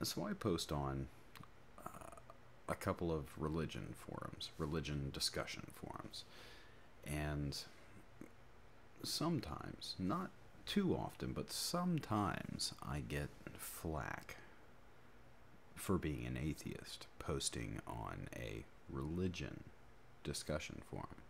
So I post on a couple of religion forums, religion discussion forums, and sometimes, not too often, but sometimes I get flack for being an atheist posting on a religion discussion forum.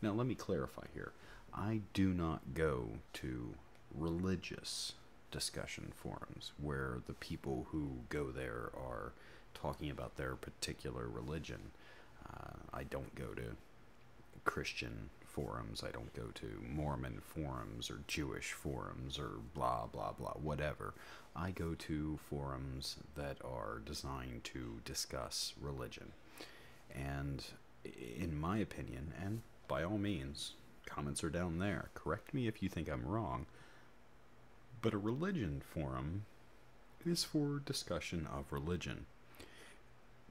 Now, let me clarify here. I do not go to religious discussion forums where the people who go there are talking about their particular religion. I don't go to Christian forums. I don't go to Mormon forums or Jewish forums or blah, blah, blah, whatever. I go to forums that are designed to discuss religion. And in my opinion, and by all means, comments are down there. Correct me if you think I'm wrong. But a religion forum is for discussion of religion.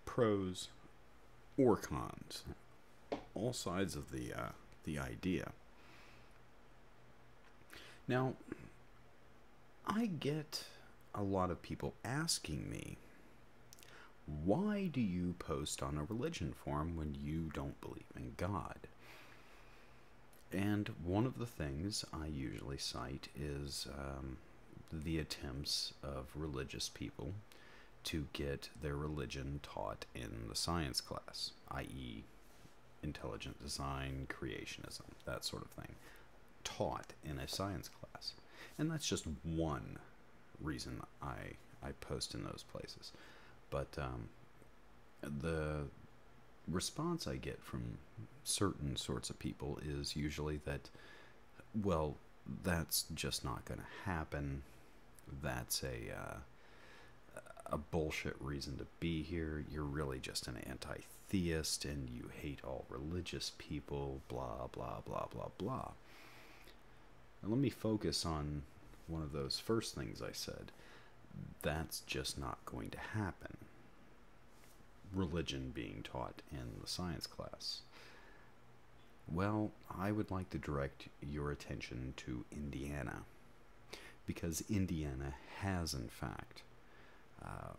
Pros or cons. All sides of the idea. Now, I get a lot of people asking me, why do you post on a religion forum when you don't believe in God? And one of the things I usually cite is the attempts of religious people to get their religion taught in the science class, i.e., intelligent design, creationism, that sort of thing, taught in a science class. And that's just one reason I post in those places. But the response I get from certain sorts of people is usually that, well, that's just not going to happen. That's a bullshit reason to be here. You're really just an anti-theist and you hate all religious people, blah, blah, blah, blah, blah. And let me focus on one of those first things I said. That's just not going to happen. Religion being taught in the science class. Well, I would like to direct your attention to Indiana, because Indiana has, in fact,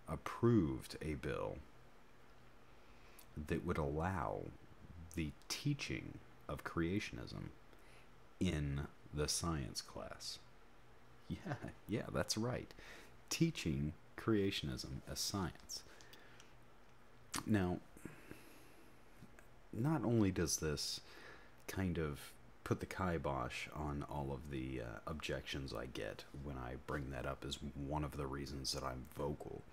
approved a bill that would allow the teaching of creationism in the science class. Yeah, that's right. Teaching creationism as science. Now, not only does this kind of put the kibosh on all of the objections I get when I bring that up as one of the reasons that I'm vocal,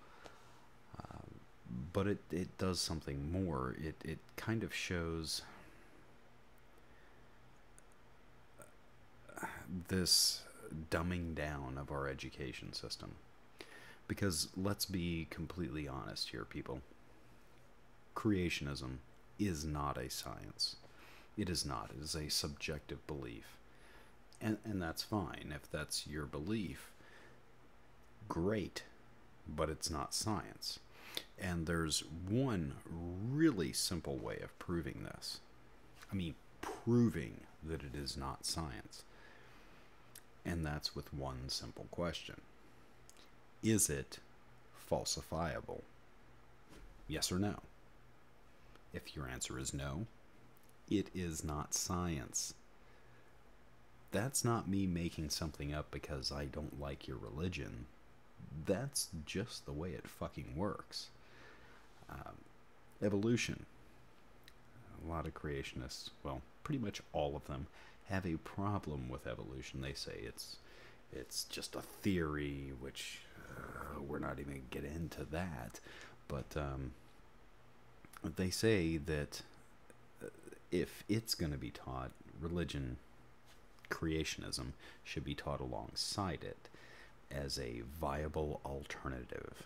but it does something more. It kind of shows this dumbing down of our education system. Because let's be completely honest here, people. Creationism is not a science. It is not. It is a subjective belief. And that's fine. If that's your belief, great. But it's not science. And there's one really simple way of proving this. I mean, proving that it is not science. And that's with one simple question. Is it falsifiable? Yes or no? If your answer is no, it is not science. That's not me making something up because I don't like your religion. That's just the way it fucking works. Evolution. A lot of creationists, well, pretty much all of them, have a problem with evolution. They say it's just a theory, which we're not even going to get into that. But they say that if it's going to be taught, religion, creationism, should be taught alongside it as a viable alternative.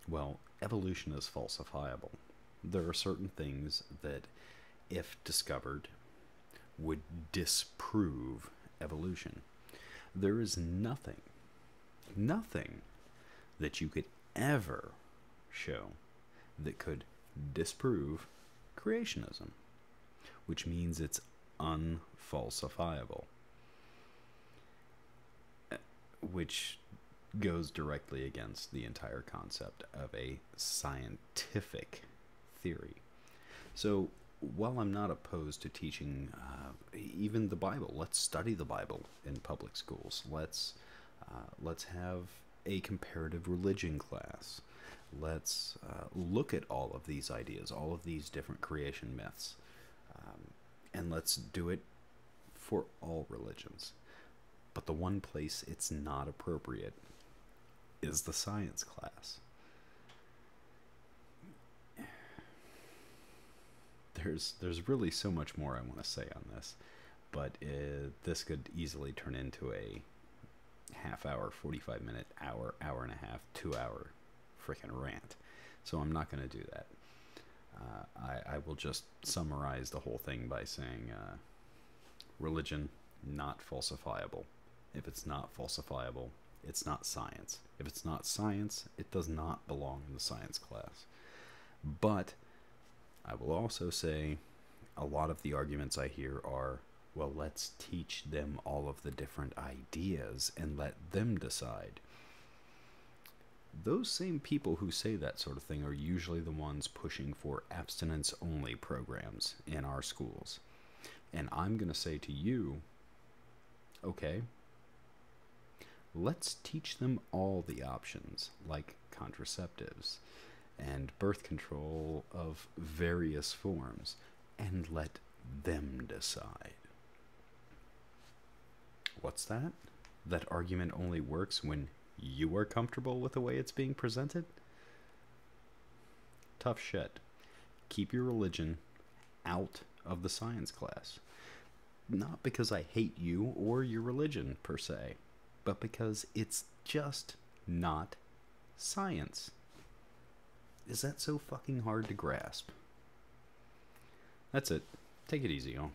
Well, evolution is falsifiable. There are certain things that, if discovered, would disprove evolution. There is nothing that you could ever show that could disprove creationism, which means it's unfalsifiable. Which goes directly against the entire concept of a scientific theory. So, while I'm not opposed to teaching even the Bible, let's study the Bible in public schools. Let's have a comparative religion class. Let's look at all of these ideas, all of these different creation myths, and let's do it for all religions. But the one place it's not appropriate is the science class. There's really so much more I want to say on this, but this could easily turn into a half hour, 45 minute, hour, hour and a half, 2 hour freaking rant. So I'm not going to do that. I will just summarize the whole thing by saying religion, not falsifiable. If it's not falsifiable, it's not science. If it's not science, it does not belong in the science class. But I will also say a lot of the arguments I hear are, well, let's teach them all of the different ideas and let them decide. Those same people who say that sort of thing are usually the ones pushing for abstinence-only programs in our schools. And I'm going to say to you, okay, let's teach them all the options, like contraceptives and birth control of various forms, and let them decide. What's that? That argument only works when you are comfortable with the way it's being presented? Tough shit. Keep your religion out of the science class. Not because I hate you or your religion, per se, but because it's just not science. Is that so fucking hard to grasp? That's it. Take it easy, y'all.